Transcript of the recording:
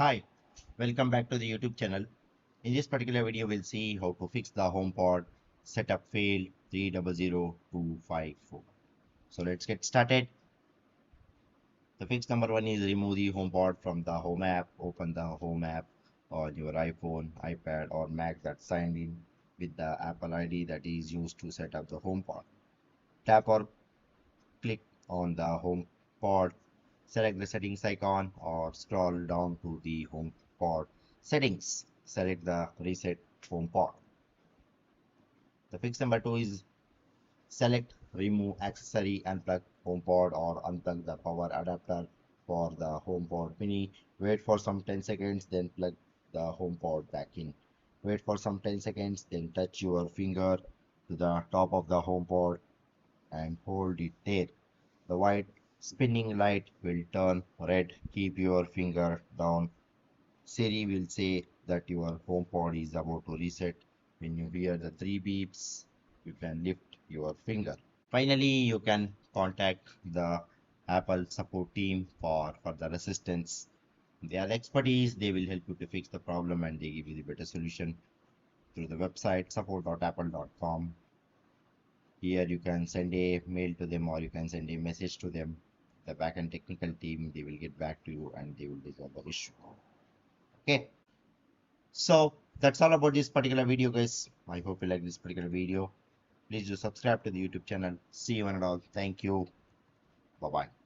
Hi, welcome back to the YouTube channel. In this particular video, we'll see how to fix the HomePod setup fail 300254. So let's get started. The fix number one is remove the HomePod from the Home app. Open the Home app on your iPhone, iPad or Mac that's signed in with the Apple ID that is used to set up the HomePod. Tap or click on the HomePod, select the settings icon or scroll down to the HomePod settings. Select the reset HomePod. The fix number two is select remove accessory, unplug HomePod or unplug the power adapter for the HomePod mini. Wait for some 10 seconds, then plug the HomePod back in. Wait for some 10 seconds, then touch your finger to the top of the HomePod and hold it there. The white spinning light will turn red. Keep your finger down. Siri will say that your HomePod is about to reset. When you hear the three beeps, you can lift your finger. Finally, you can contact the Apple support team for further assistance. They are expertise. They will help you to fix the problem and they give you the better solution through the website support.apple.com. Here you can send a mail to them or you can send a message to them. The backend technical team, they will get back to you and they will resolve the issue. Okay, so that's all about this particular video, guys. I hope you like this particular video. Please do subscribe to the YouTube channel. See you and all. Thank you. Bye bye.